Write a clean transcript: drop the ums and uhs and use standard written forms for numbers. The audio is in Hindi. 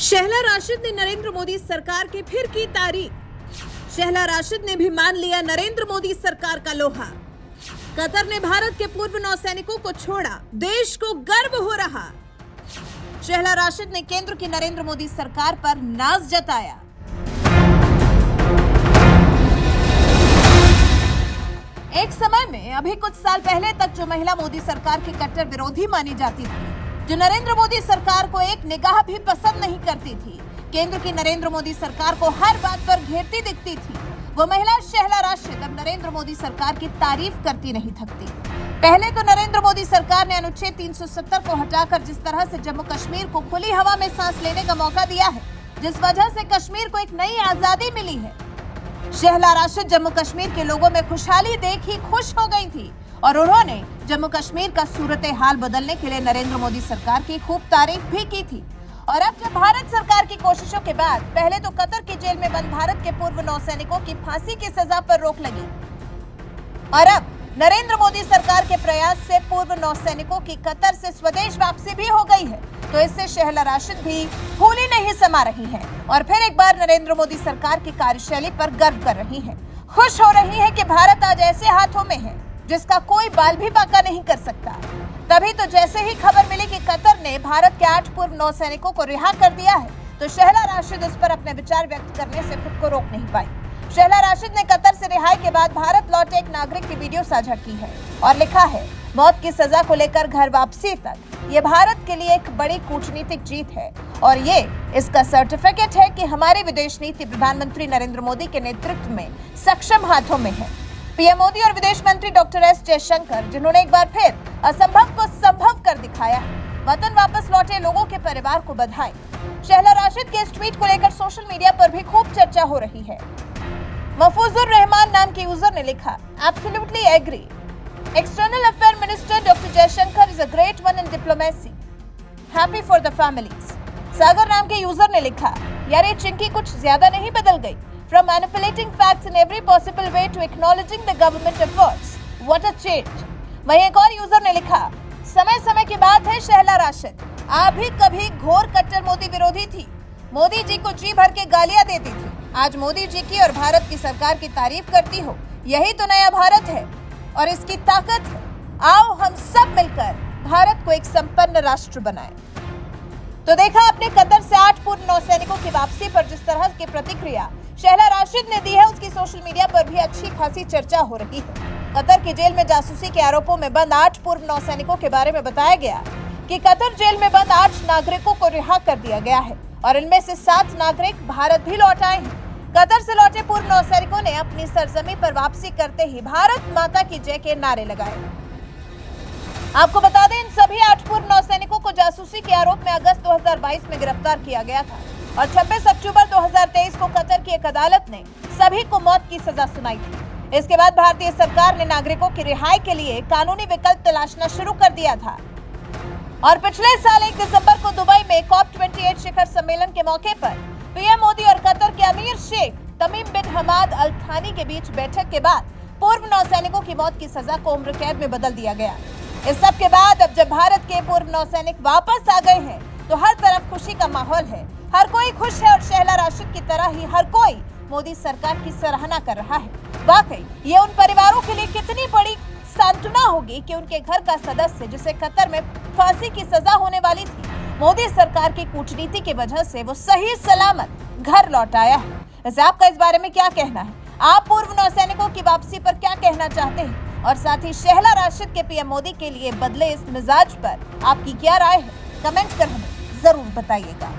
शहला राशिद ने नरेंद्र मोदी सरकार की फिर की तारीफ। शहला राशिद ने भी मान लिया नरेंद्र मोदी सरकार का लोहा। कतर ने भारत के पूर्व नौसैनिकों को छोड़ा, देश को गर्व हो रहा। शहला राशिद ने केंद्र की नरेंद्र मोदी सरकार पर नाज जताया। एक समय में अभी कुछ साल पहले तक जो महिला मोदी सरकार की कट्टर विरोधी मानी जाती थी, जो नरेंद्र मोदी सरकार को एक निगाह भी पसंद नहीं करती थी, केंद्र की नरेंद्र मोदी सरकार को हर बात पर घेरती दिखती थी, वो महिला शहला राशिद अब नरेंद्र मोदी सरकार की तारीफ करती नहीं थकती। पहले तो नरेंद्र मोदी सरकार ने अनुच्छेद 370 को हटाकर जिस तरह से जम्मू कश्मीर को खुली हवा में सांस लेने का मौका दिया है, जिस वजह से कश्मीर को एक नई आजादी मिली है, शहला राशिद जम्मू कश्मीर के लोगों में खुशहाली देख ही खुश हो गई थी और उन्होंने जम्मू कश्मीर का सूरत हाल बदलने के लिए नरेंद्र मोदी सरकार की खूब तारीफ भी की थी। और अब जब भारत सरकार की कोशिशों के बाद पहले तो कतर की जेल में बंद भारत के पूर्व नौसैनिकों की फांसी की सजा पर रोक लगी और अब नरेंद्र मोदी सरकार के प्रयास से पूर्व नौसैनिकों की कतर से स्वदेश वापसी भी हो गई है, तो इससे शहला राशिद भी फूली नहीं समा रही हैं और फिर एक बार नरेंद्र मोदी सरकार की कार्यशैली पर गर्व कर रही हैं। खुश हो रही हैं कि भारत आज ऐसे हाथों में है जिसका कोई बाल भी बांका नहीं कर सकता। तभी तो जैसे ही खबर मिली कि कतर ने भारत के 8 पूर्व नौसैनिकों को रिहा कर दिया है, तो शहला राशिद इस पर अपने विचार व्यक्त करने से खुद को रोक नहीं पाई। शहला राशिद ने कतर से रिहाई के बाद भारत लौटे एक नागरिक की वीडियो साझा की है और लिखा है, मौत की सजा को लेकर घर वापसी तक ये भारत के लिए एक बड़ी कूटनीतिक जीत है और ये इसका सर्टिफिकेट है कि हमारी विदेश नीति प्रधानमंत्री नरेंद्र मोदी के नेतृत्व में सक्षम हाथों में है। पीएम मोदी और विदेश मंत्री डॉक्टर एस जयशंकर, जिन्होंने एक बार फिर असंभव को संभव कर दिखाया है। वतन वापस लौटे लोगों के परिवार को बधाई। शहला राशिद के इस ट्वीट को लेकर सोशल मीडिया पर भी खूब चर्चा हो रही है। महफूजुर रहमान नाम के यूजर ने लिखा, absolutely agree. External affair minister doctor Jaishankar is a great one in diplomacy. Happy for the families. Sagar नाम के यूजर ने लिखा, यार ये चिंकी कुछ ज्यादा नहीं बदल गई। From manipulating facts in every possible way to acknowledging the government efforts, what a change। वहीं एक और यूजर ने लिखा, समय समय की बात है शहला राशिद, आप भी कभी घोर कट्टर मोदी विरोधी थी, मोदी जी को जी भर के गालियां देती थी, आज मोदी जी की और भारत की सरकार की तारीफ करती हो। यही तो नया भारत है और इसकी ताकत है। आओ हम सब मिलकर भारत को एक संपन्न राष्ट्र बनाएं। तो देखा आपने कतर से 8 पूर्व नौसैनिकों की वापसी पर जिस तरह की प्रतिक्रिया शहला राशिद ने दी है, उसकी सोशल मीडिया पर भी अच्छी खासी चर्चा हो रही है। कतर की जेल में जासूसी के आरोपों में बंद 8 पूर्व नौसैनिकों के बारे में बताया गया कि कतर जेल में बंद 8 नागरिकों को रिहा कर दिया गया है और इनमें से 7 नागरिक भारत भी लौट आए हैं। कतर से लौटे पूर्व नौसैनिकों ने अपनी सरजमीं पर वापसी करते ही भारत माता की जय के नारे लगाए। आपको बता दें, इन सभी 8 पूर्व नौसैनिकों को जासूसी के आरोप में अगस्त 2022 में गिरफ्तार किया गया था और 26 अक्टूबर 2023 को कतर की एक अदालत ने सभी को मौत की सजा सुनाई थी। इसके बाद भारतीय सरकार ने नागरिकों की रिहाई के लिए कानूनी विकल्प तलाशना शुरू कर दिया था और पिछले साल 1 दिसंबर को दुबई में COP28 शिखर सम्मेलन के मौके पर पीएम मोदी और कतर के अमीर शेख तमीम बिन हमाद अल थानी के बीच बैठक के बाद पूर्व नौसैनिकों की मौत की सजा को उम्र कैद में बदल दिया गया। इस सब के बाद अब जब भारत के पूर्व नौसैनिक वापस आ गए हैं, तो हर तरफ खुशी का माहौल है, हर कोई खुश है और शहला राशिद की तरह ही हर कोई मोदी सरकार की सराहना कर रहा है। वाकई ये उन परिवारों के लिए कितनी बड़ी सांत्वना होगी कि उनके घर का सदस्य, जिसे कतर में फांसी की सजा होने वाली थी, मोदी सरकार की कूटनीति की वजह से वो सही सलामत घर लौट आया है। वैसे आपका इस बारे में क्या कहना है? आप पूर्व नौसैनिकों की वापसी पर क्या कहना चाहते हैं? और साथ ही शहला राशिद के पीएम मोदी के लिए बदले इस मिजाज पर आपकी क्या राय है? कमेंट कर हमें जरूर बताइएगा।